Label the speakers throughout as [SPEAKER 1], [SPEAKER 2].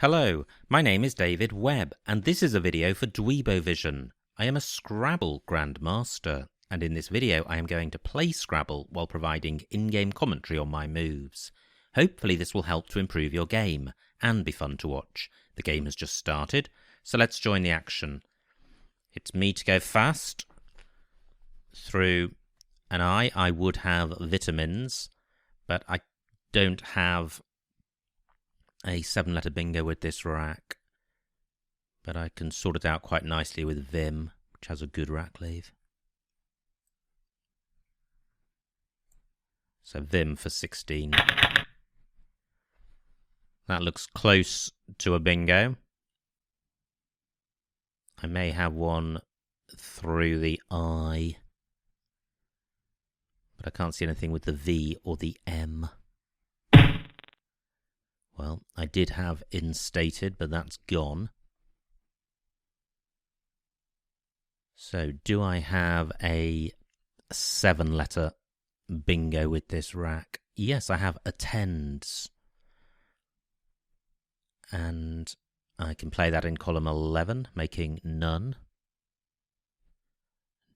[SPEAKER 1] Hello, my name is David Webb, and this is a video for Dweebovision. I am a Scrabble grandmaster, and in this video I am going to play Scrabble while providing in-game commentary on my moves. Hopefully this will help to improve your game, and be fun to watch. The game has just started, so let's join the action. It's me to go fast. Through an I would have vitamins, but I don't have a 7-letter bingo with this rack, but I can sort it out quite nicely with Vim, which has a good rack leave. So Vim for 16. That looks close to a bingo. I may have one through the I, but I can't see anything with the V or the M. Well, I did have instated, but that's gone. So, do I have a 7-letter bingo with this rack? Yes, I have attends. And I can play that in column 11, making none.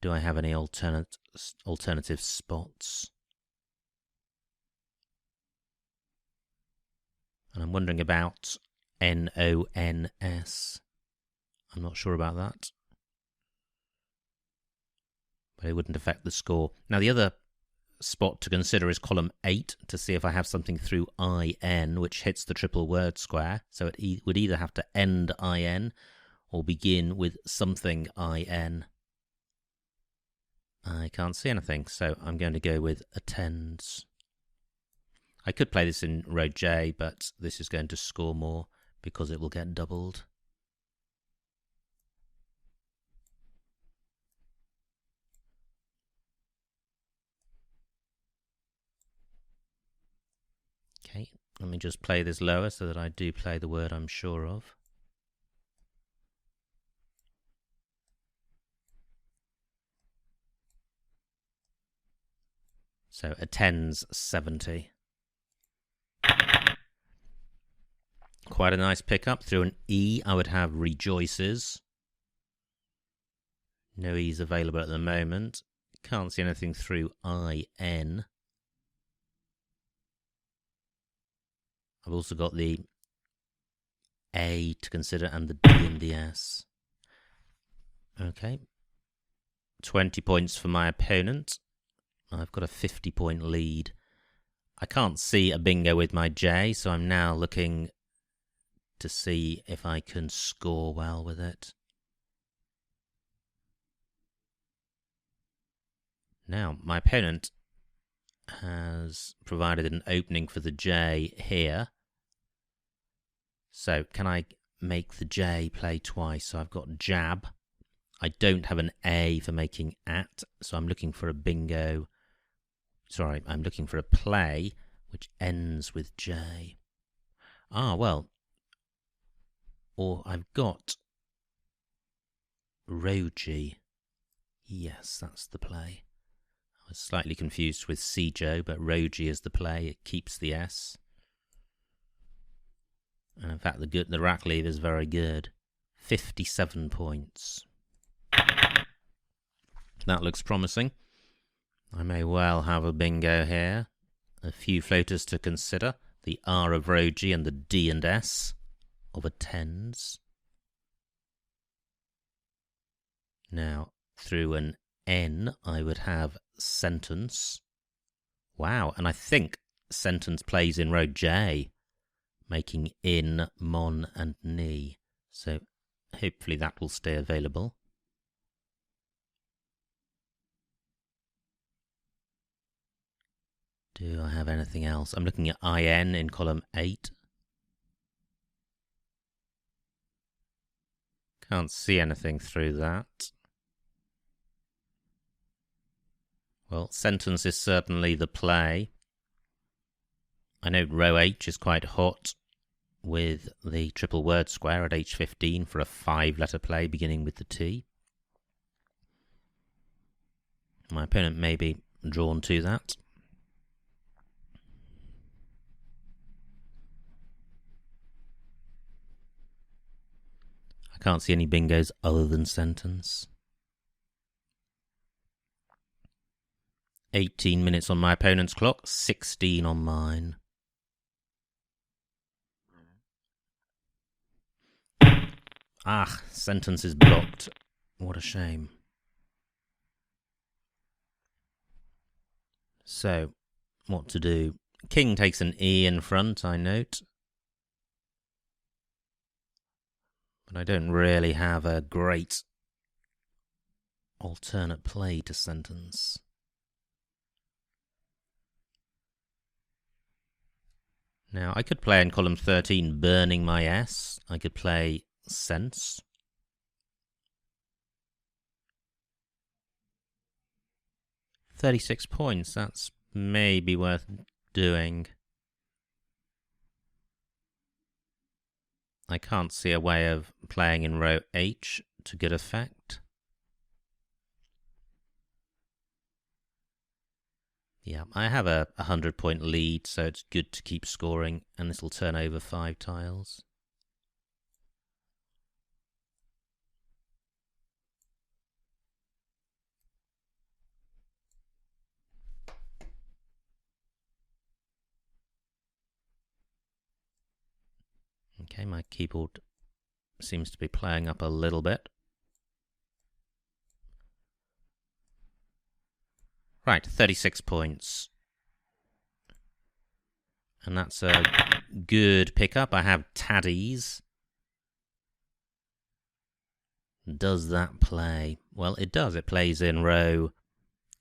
[SPEAKER 1] Do I have any alternative spots? And I'm wondering about NONS. I'm not sure about that. But it wouldn't affect the score. Now the other spot to consider is column 8 to see if I have something through IN which hits the triple word square. So it would either have to end IN or begin with something IN. I can't see anything, so I'm going to go with attends. I could play this in row J, but this is going to score more because it will get doubled. Okay, let me just play this lower so that I do play the word I'm sure of. So attends 70. Quite a nice pickup. Through an E, I would have rejoices. No E's available at the moment. Can't see anything through IN. I've also got the A to consider and the D and the S. Okay. 20 points for my opponent. I've got a 50-point lead. I can't see a bingo with my J, so I'm now looking to see if I can score well with it. Now, my opponent has provided an opening for the J here. So, can I make the J play twice? So I've got jab. I don't have an A for making at, so I'm looking for a bingo. Sorry, I'm looking for a play which ends with J. Ah, well. Or I've got Roji. Yes, that's the play. I was slightly confused with Sijo, but Roji is the play. It keeps the S. And in fact, the rack leave is very good. 57 points. That looks promising. I may well have a bingo here. A few floaters to consider. The R of Roji and the D and S of attends. Now, through an N, I would have sentence. Wow, and I think sentence plays in row J, making in, mon, and ni. So hopefully that will stay available. Do I have anything else? I'm looking at IN in column 8. Can't see anything through that. Well, sentence is certainly the play. I know row H is quite hot with the triple word square at H15 for a 5-letter play beginning with the T. My opponent may be drawn to that. can't see any bingos other than sentence. 18 minutes on my opponent's clock, 16 on mine. Ah, sentence is blocked. What a shame. So, what to do? King takes an E in front, I note. But I don't really have a great alternate play to sentence. Now, I could play in column 13, burning my S. I could play sense. £36, that's maybe worth doing. I can't see a way of playing in row H to good effect. Yeah, I have a 100-point lead, so it's good to keep scoring, and this will turn over 5 tiles. Okay, my keyboard seems to be playing up a little bit. Right, 36 points. And that's a good pickup. I have taddies. Does that play? Well, it does. It plays in row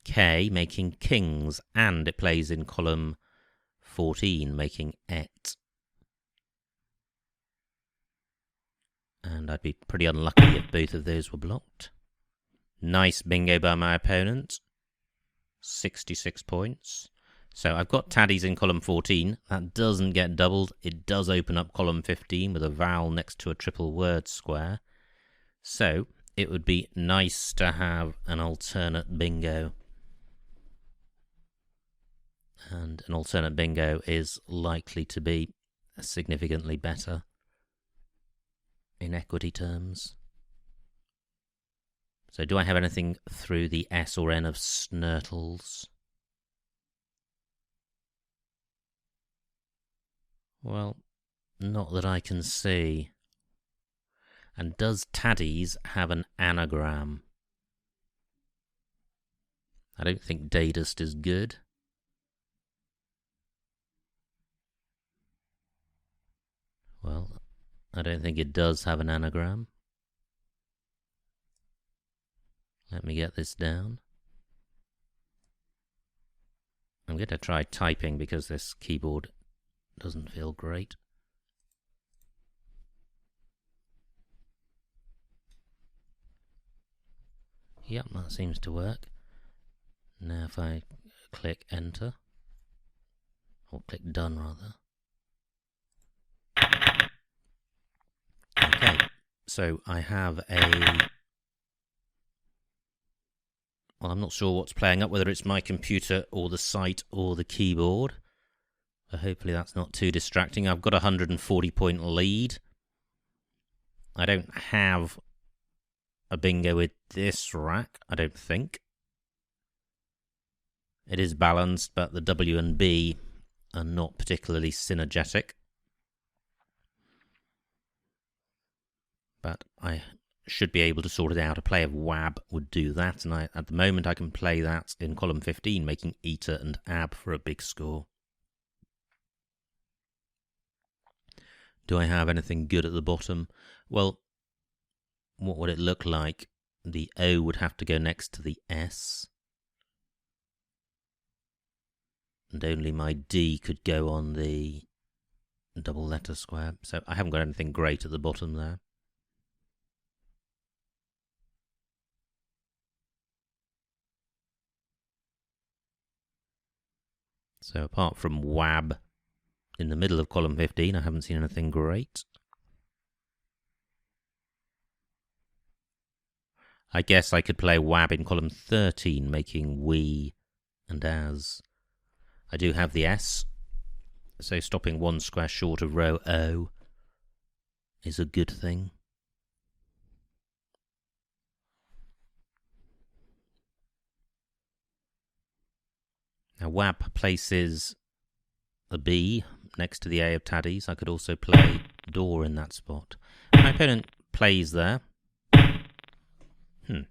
[SPEAKER 1] K, making kings, and it plays in column 14, making et. And I'd be pretty unlucky if both of those were blocked. Nice bingo by my opponent. 66 points. So I've got taddies in column 14. That doesn't get doubled. It does open up column 15 with a vowel next to a triple word square. So it would be nice to have an alternate bingo. And an alternate bingo is likely to be significantly better in equity terms. So do I have anything through the S or N of snurtles? Well, not that I can see. And does taddies have an anagram? I don't think dadist is good. Well, I don't think it does have an anagram. Let me get this down. I'm going to try typing because this keyboard doesn't feel great. Yep, that seems to work. Now if I click enter, or click done rather. Okay, so I have a... Well, I'm not sure what's playing up, whether it's my computer or the site or the keyboard. So hopefully that's not too distracting. I've got a 140-point lead. I don't have a bingo with this rack, I don't think. It is balanced, but the W and B are not particularly synergetic. But I should be able to sort it out. A play of WAB would do that, and at the moment I can play that in column 15, making eta and ab for a big score. Do I have anything good at the bottom? Well, what would it look like? The O would have to go next to the S. And only my D could go on the double letter square. So I haven't got anything great at the bottom there. So apart from WAB in the middle of column 15, I haven't seen anything great. I guess I could play WAB in column 13, making we and as. I do have the S, so stopping one square short of row O is a good thing. Now WAB places a B next to the A of Taddies. I could also play door in that spot. My opponent plays there. I'm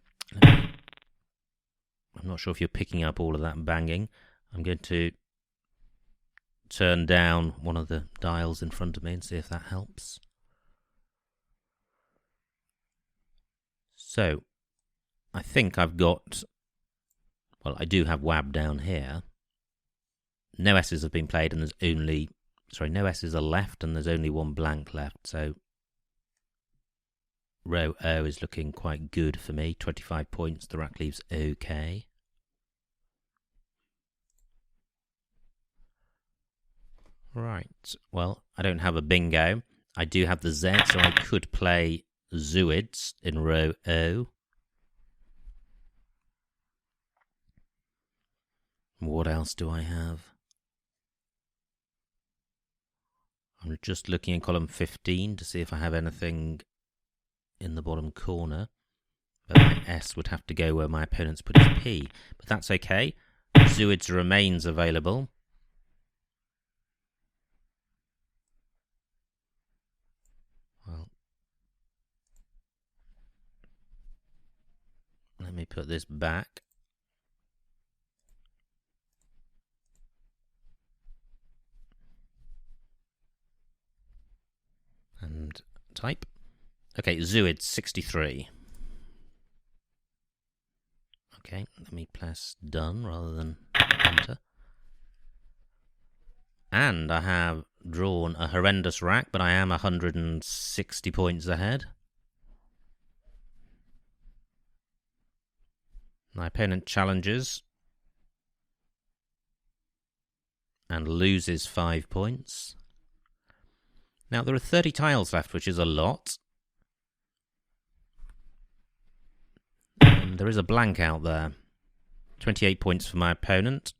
[SPEAKER 1] not sure if you're picking up all of that banging. I'm going to turn down one of the dials in front of me and see if that helps. So, I think I've got, well, I do have WAB down here. No S's have been played and there's only, no S's are left and there's only one blank left. So, row O is looking quite good for me. 25 points, the rack leaves okay. Right, well, I don't have a bingo. I do have the Z, so I could play Zooids in row O. What else do I have? I'm just looking in column 15 to see if I have anything in the bottom corner. But my S would have to go where my opponent's put his P. But that's okay. Zooids remains available. Well, let me put this back. And type. Okay, Zooids 63. Okay, let me press done rather than enter. And I have drawn a horrendous rack, but I am 160 points ahead. My opponent challenges and loses 5 points. Now, there are 30 tiles left, which is a lot. And there is a blank out there. 28 points for my opponent.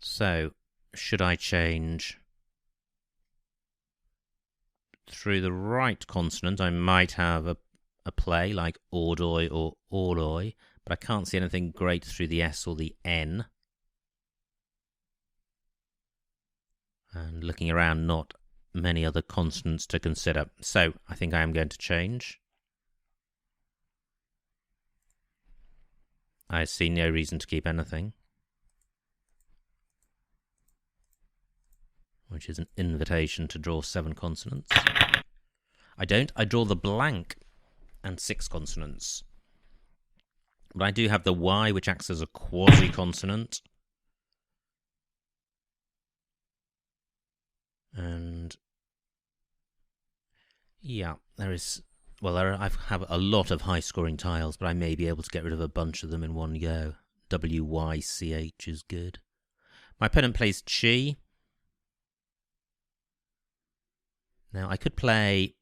[SPEAKER 1] So, should I change through the right consonant? I might have a play like ordoi or oroi, but I can't see anything great through the S or the N. And looking around, not many other consonants to consider. So, I think I am going to change. I see no reason to keep anything. Which is an invitation to draw 7 consonants. I don't. I draw the blank and 6 consonants. But I do have the Y, which acts as a quasi-consonant. And yeah, there is, well, I have a lot of high-scoring tiles, but I may be able to get rid of a bunch of them in one go. WYCH is good. My opponent plays Chi. Now, I could play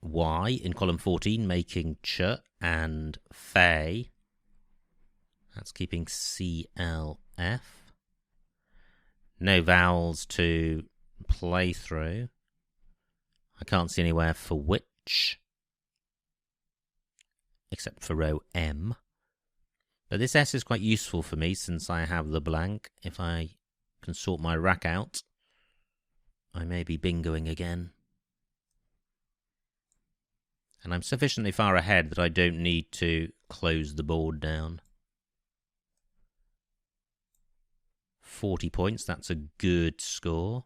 [SPEAKER 1] Y in column 14, making Ch and Fei. That's keeping CLF. No vowels to play through. I can't see anywhere for which, except for row M. But this S is quite useful for me since I have the blank. If I can sort my rack out, I may be bingoing again. And I'm sufficiently far ahead that I don't need to close the board down. 40 points, that's a good score.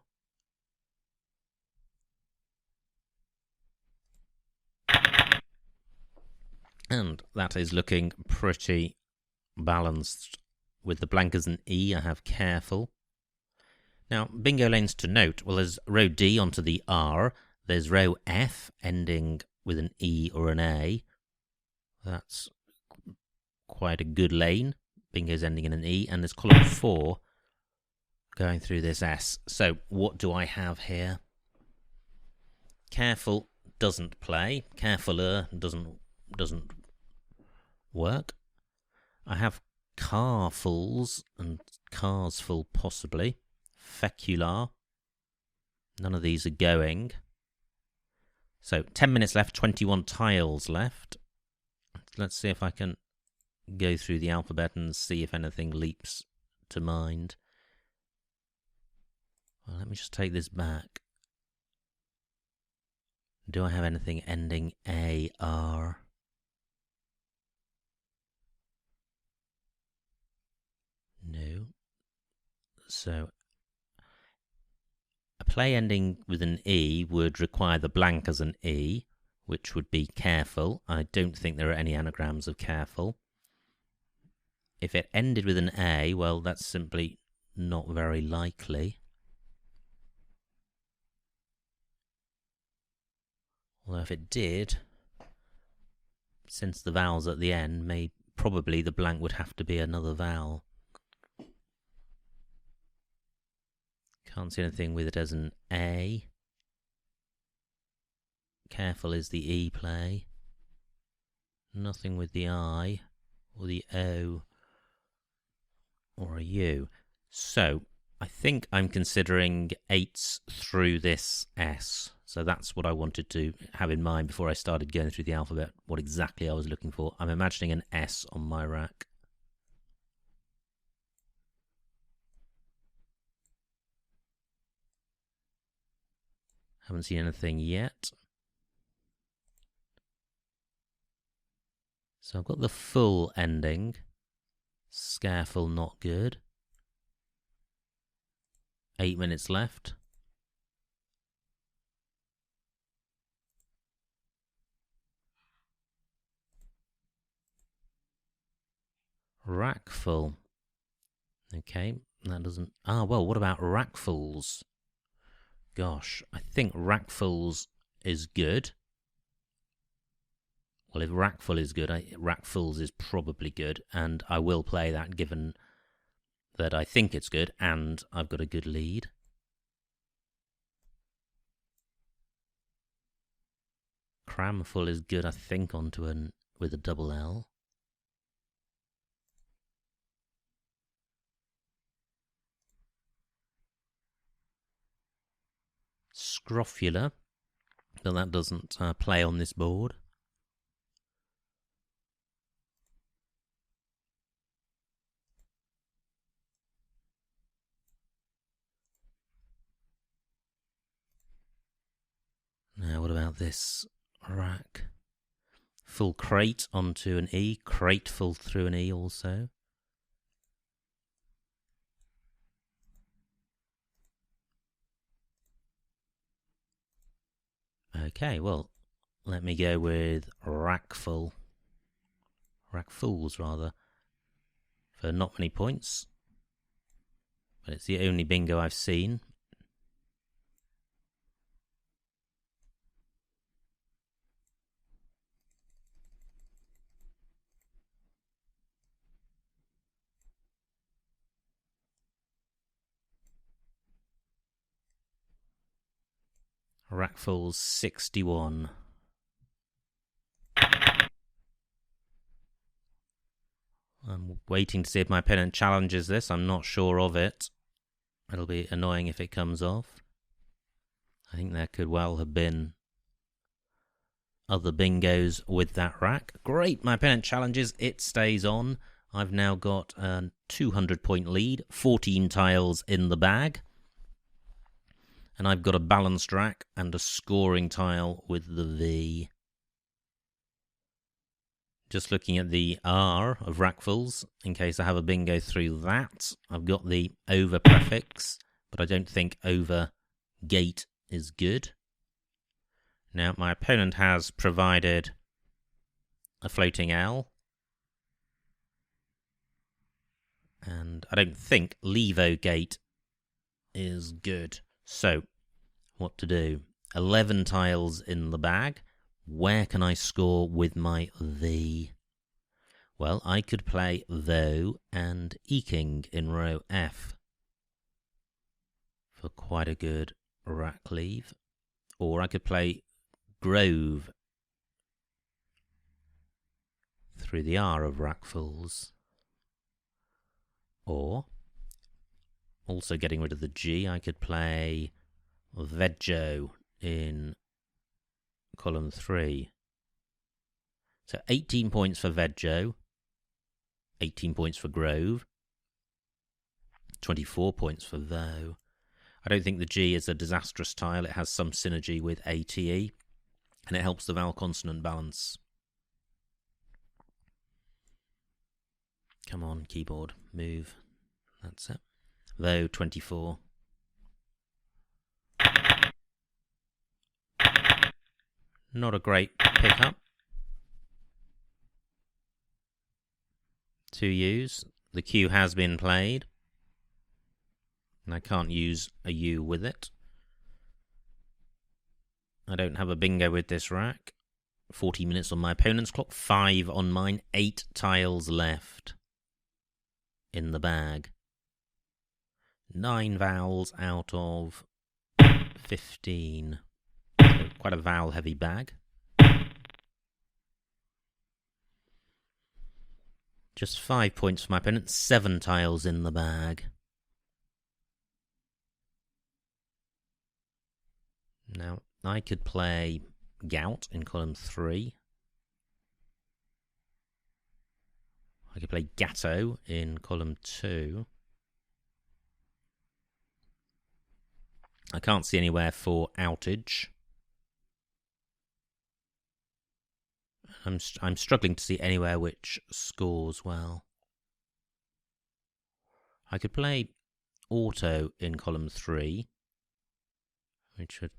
[SPEAKER 1] And that is looking pretty balanced. With the blank as an E, I have careful. Now, bingo lanes to note. Well, there's row D onto the R. There's row F ending with an E or an A. That's quite a good lane. Bingo's ending in an E. And there's column 4 going through this S. So, what do I have here? Careful doesn't play. Carefuler doesn't work. I have carfuls and carsful possibly. Fecular. None of these are going. So 10 minutes left, 21 tiles left. Let's see if I can go through the alphabet and see if anything leaps to mind. Well, let me just take this back. Do I have anything ending AR? No. So a play ending with an E would require the blank as an E, which would be careful. I don't think there are any anagrams of careful. If it ended with an A, well, that's simply not very likely. Although if it did, since the vowel's at the end, probably the blank would have to be another vowel. Can't see anything with it as an A. Careful is the E play. Nothing with the I or the O or a U. So I think I'm considering 8s through this S. So that's what I wanted to have in mind before I started going through the alphabet, what exactly I was looking for. I'm imagining an S on my rack. Haven't seen anything yet. So I've got the full ending. Scareful, not good. 8 minutes left. Rackful. Okay, that doesn't... Ah, well, what about rackfuls? Gosh, I think rackfuls is good. Well, if rackful is good, rackfuls is probably good, and I will play that given that I think it's good, and I've got a good lead. Cramful is good, I think, with a double L. Scrofula, but that doesn't play on this board. Now, what about this rack? Full crate onto an E, crateful through an E also. Okay, well, let me go with rackful. Rackfuls, rather. For not many points. But it's the only bingo I've seen. Rackfuls 61. I'm waiting to see if my opponent challenges this. I'm not sure of it. It'll be annoying if it comes off. I think there could well have been other bingos with that rack. Great, my opponent challenges. It stays on. I've now got a 200-point lead, 14 tiles in the bag. And I've got a balanced rack and a scoring tile with the V. Just looking at the R of rackfuls, in case I have a bingo through that. I've got the over prefix, but I don't think over gate is good. Now, my opponent has provided a floating L. And I don't think levo gate is good. So, what to do? 11 tiles in the bag. Where can I score with my V? Well, I could play though and eking in row F for quite a good rack leave. Or I could play grove through the R of rackfuls. Or, also getting rid of the G, I could play veggio in column 3. So 18 points for veggio. 18 points for Grove. 24 points for Though. I don't think the G is a disastrous tile. It has some synergy with ATE, and it helps the vowel consonant balance. Come on, keyboard, move. That's it. Though, 24. Not a great pickup. 2 U's. The Q has been played, and I can't use a U with it. I don't have a bingo with this rack. 40 minutes on my opponent's clock, 5 on mine, 8 tiles left in the bag. 9 vowels out of 15. So quite a vowel-heavy bag. Just 5 points for my opponent, 7 tiles in the bag. Now, I could play Gout in column 3. I could play Gatto in column 2. I can't see anywhere for Outage. I'm struggling to see anywhere which scores well. I could play Auto in column 3, which would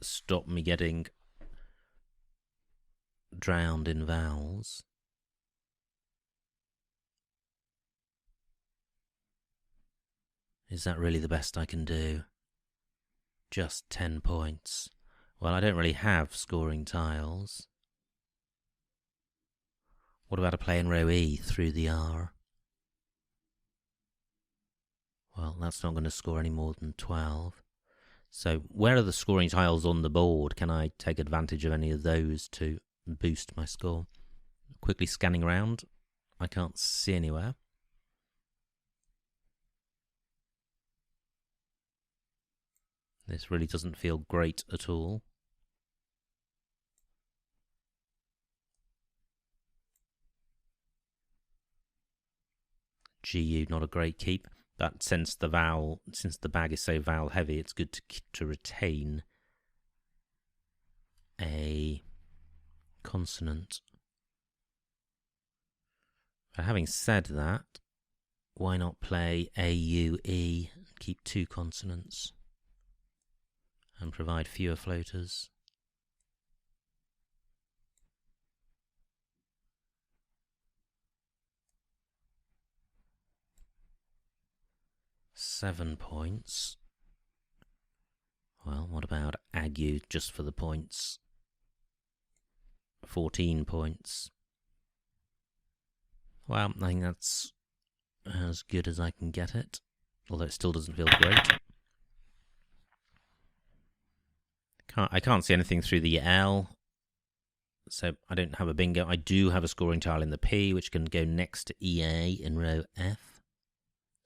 [SPEAKER 1] stop me getting drowned in vowels. Is that really the best I can do? Just 10 points. Well, I don't really have scoring tiles. What about a play in row E through the R? Well, that's not going to score any more than 12. So where are the scoring tiles on the board? Can I take advantage of any of those to boost my score? Quickly scanning around. I can't see anywhere. This really doesn't feel great at all. GU, not a great keep. But since the bag is so vowel heavy, it's good to retain a consonant. But having said that, why not play AUE and keep 2 consonants and provide fewer floaters? Seven points. Well, what about Ague just for the points? 14 points. Well, I think that's as good as I can get it, although it still doesn't feel great. I can't see anything through the L, so I don't have a bingo. I do have a scoring tile in the P, which can go next to EA in row F.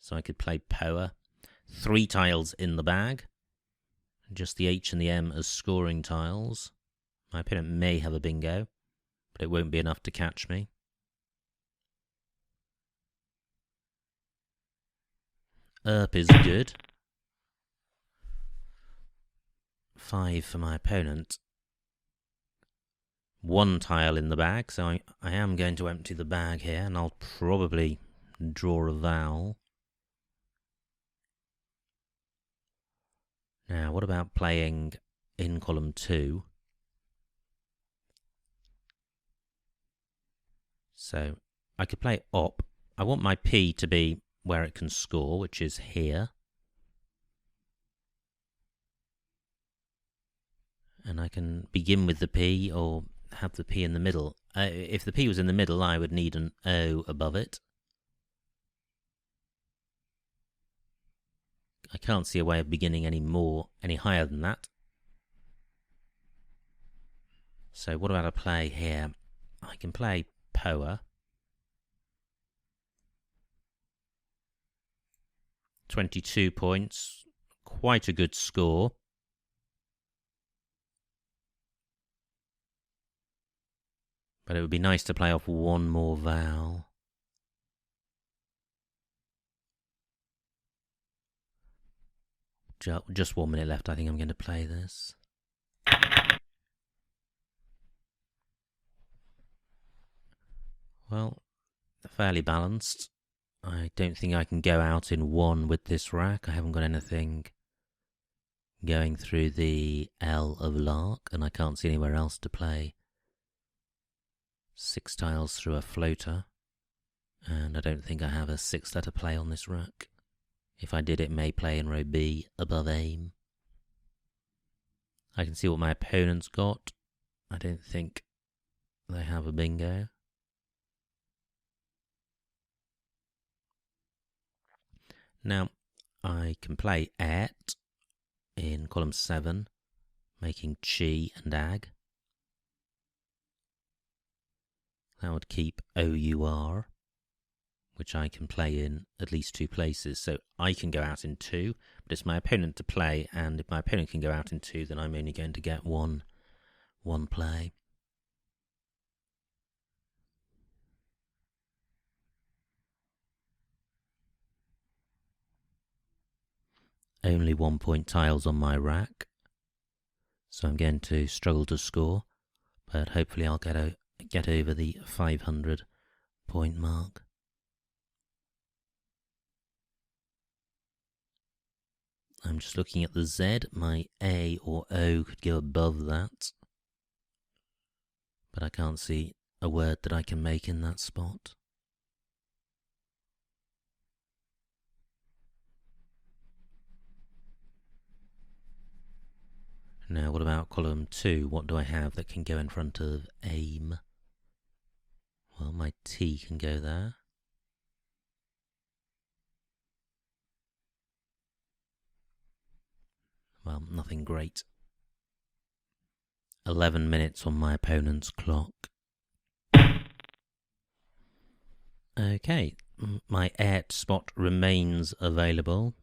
[SPEAKER 1] So I could play Poa. 3 tiles in the bag. Just the H and the M as scoring tiles. My opponent may have a bingo, but it won't be enough to catch me. Erp is good. 5 for my opponent. 1 tile in the bag, so I am going to empty the bag here, and I'll probably draw a vowel. Now, what about playing in column 2? So, I could play op. I want my P to be where it can score, which is here. And I can begin with the P or have the P in the middle. If the P was in the middle, I would need an O above it. I can't see a way of beginning any higher than that. So what about a play here? I can play Poa. 22 points. Quite a good score. But it would be nice to play off 1 more vowel. just 1 minute left. I think I'm going to play this. Well, fairly balanced. I don't think I can go out in one with this rack. I haven't got anything going through the L of Lark, and I can't see anywhere else to play 6 tiles through a floater. And I don't think I have a 6-letter play on this rack. If I did, it may play in row B above aim. I can see what my opponent's got. I don't think they have a bingo. Now, I can play Et in column 7, making Chi and Ag. That would keep OUR, which I can play in at least 2 places. So I can go out in 2, but it's my opponent to play, and if my opponent can go out in 2, then I'm only going to get one play. Only 1-point tiles on my rack, so I'm going to struggle to score, but hopefully I'll get over the 500-point mark. I'm just looking at the Z. My A or O could go above that, but I can't see a word that I can make in that spot. Now, what about column 2? What do I have that can go in front of aim? Well, my T can go there. Well, nothing great. 11 minutes on my opponent's clock. Okay, my Et spot remains available.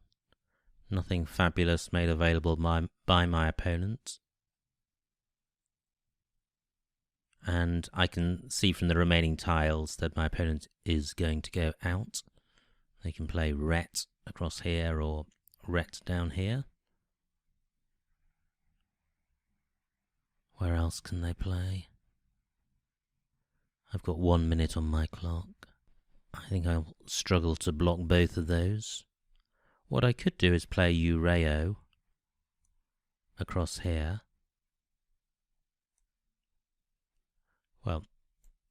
[SPEAKER 1] Nothing fabulous made available by my opponent. And I can see from the remaining tiles that my opponent is going to go out. They can play Ret across here or Ret down here. Where else can they play? I've got 1 minute on my clock. I think I'll struggle to block both of those. What I could do is play Ureo across here. Well,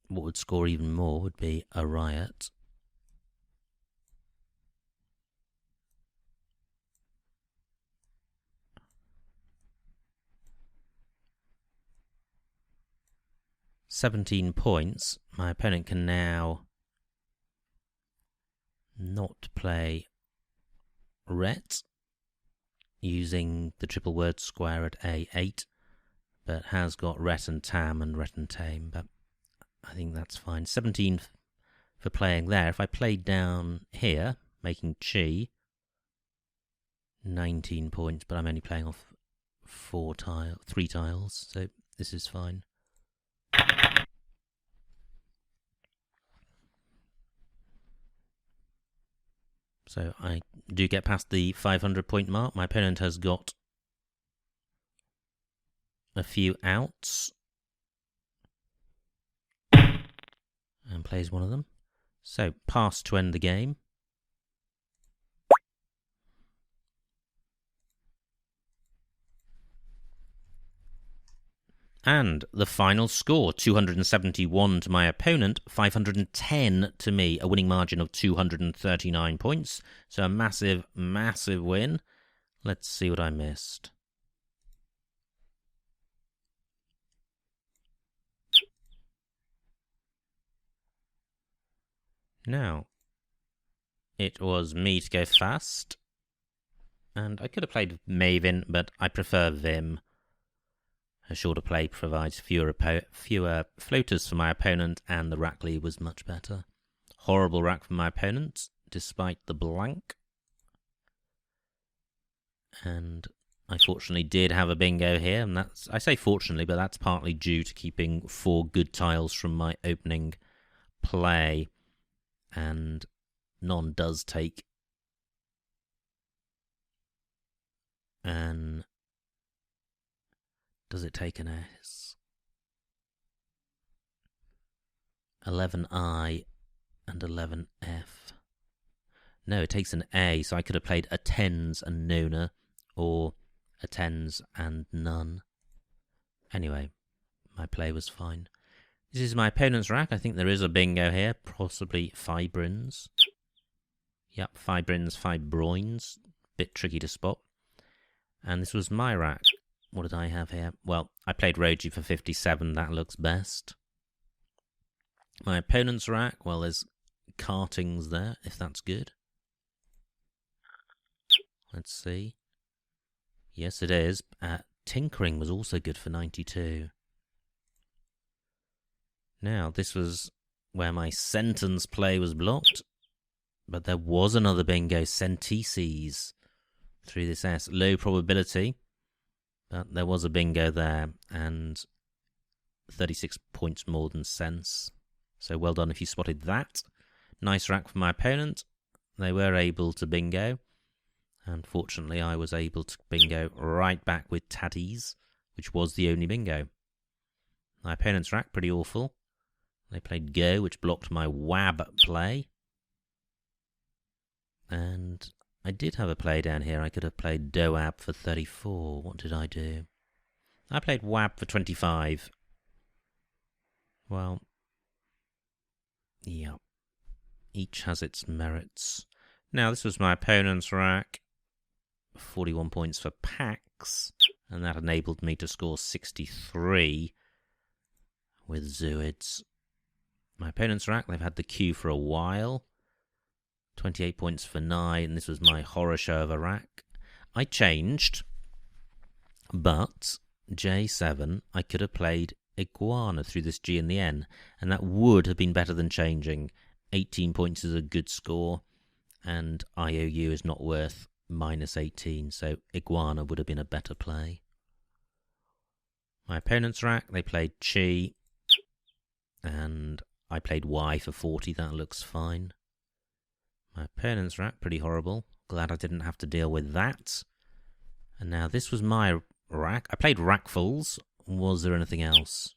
[SPEAKER 1] what would score even more would be a Riot. $17 points. My opponent can now not play Ret using the triple word square at A8, but has got Ret and Tam and Ret and Tame, but I think that's fine. 17 for playing there. If I played down here, making Chi, 19 points, but I'm only playing off 3 tiles, so this is fine. So I do get past the 500-point mark. My opponent has got a few outs and plays one of them. So pass to end the game. And the final score, 271 to my opponent, 510 to me, a winning margin of 239 points. So a massive, massive win. Let's see what I missed. Now, it was me to go fast. And I could have played Maven, but I prefer Vim. A shorter play provides fewer floaters for my opponent, and the rack lead was much better. Horrible rack for my opponent, despite the blank. And I fortunately did have a bingo here, and that's, I say fortunately, but that's partly due to keeping 4 good tiles from my opening play, and none does take an... Does it take an S? 11I and 11F. No, it takes an A, so I could have played a tens and nona, or a tens and none. Anyway, my play was fine. This is my opponent's rack. I think there is a bingo here, possibly fibrins. Yep, fibrins, fibroins. Bit tricky to spot. And this was my rack. What did I have here? Well, I played Roji for 57. That looks best. My opponent's rack, well, there's kartings there, if that's good. Let's see. Yes, it is. Tinkering was also good for 92. Now, this was where my sentence play was blocked. But there was another bingo, Centices, through this S. Low probability. But there was a bingo there, and 36 points more than sense. So well done if you spotted that. Nice rack for my opponent. They were able to bingo. Unfortunately, I was able to bingo right back with Taddies, which was the only bingo. My opponent's rack, pretty awful. They played Go, which blocked my WAB play. And I did have a play down here. I could have played DWEEB for 34. What did I do? I played WAB for 25. Well, yeah. Each has its merits. Now, this was my opponent's rack. 41 points for Pax. And that enabled me to score 63 with Zooids. My opponent's rack, they've had the Q for a while. 28 points for 9. This was my horror show of a rack. I changed, but J7, I could have played Iguana through this G and the N, and that would have been better than changing. 18 points is a good score, and IOU is not worth minus 18, so Iguana would have been a better play. My opponent's rack, they played Chi, and I played Y for 40. That looks fine. My opponent's rack, pretty horrible. Glad I didn't have to deal with that. And now this was my rack. I played rackfuls. Was there anything else?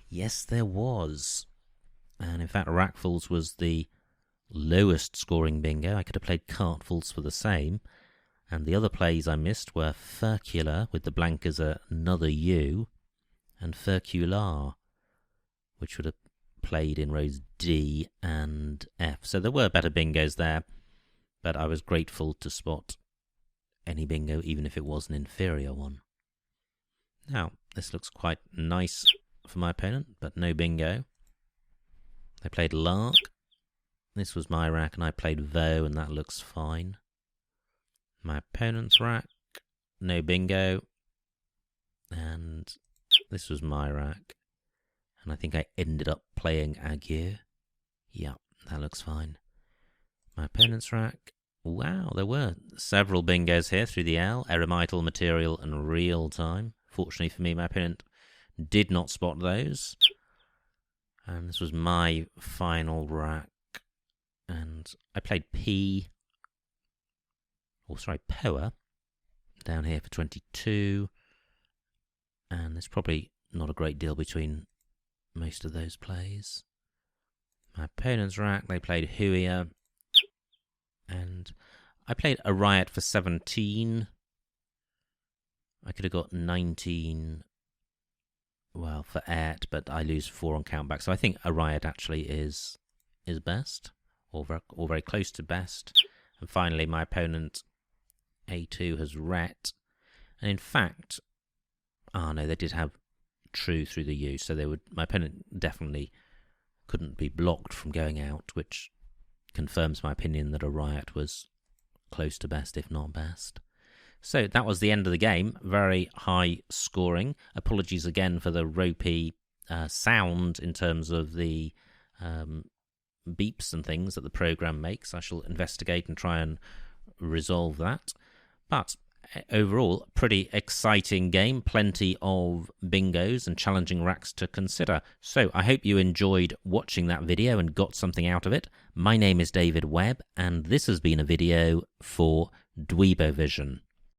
[SPEAKER 1] Yes, there was. And in fact, rackfuls was the lowest scoring bingo. I could have played cartfuls for the same. And the other plays I missed were Furcular, with the blank as another U, and Furcular, which would have played in rows D and F. So there were better bingos there, but I was grateful to spot any bingo, even if it was an inferior one. Now, this looks quite nice for my opponent, but no bingo. They played Lark. This was my rack, and I played Vo, and that looks fine. My opponent's rack, no bingo. And this was my rack. And I think I ended up playing Ague. Yeah, that looks fine. My opponent's rack. Wow, there were several bingos here through the L. Eremital, Material, and Real Time. Fortunately for me, my opponent did not spot those. And this was my final rack. And I played P. Or sorry, Poa. Down here for 22. And there's probably not a great deal between most of those plays. My opponent's rack, they played Huia. And I played a Riot for 17. I could have got 19, well, for Ert, but I lose 4 on countback. So I think a Riot actually is best, or very close to best. And finally, my opponent, A2, has Ret. And in fact, no, they did have True through the U, so my opponent definitely couldn't be blocked from going out, which confirms my opinion that a Riot was close to best, if not best. So that was the end of the game. Very high scoring. Apologies again for the ropey sound in terms of the beeps and things that the program makes. I shall investigate and try and resolve that. But overall, pretty exciting game. Plenty of bingos and challenging racks to consider. So I hope you enjoyed watching that video and got something out of it. My name is David Webb, and this has been a video for Dweebovision.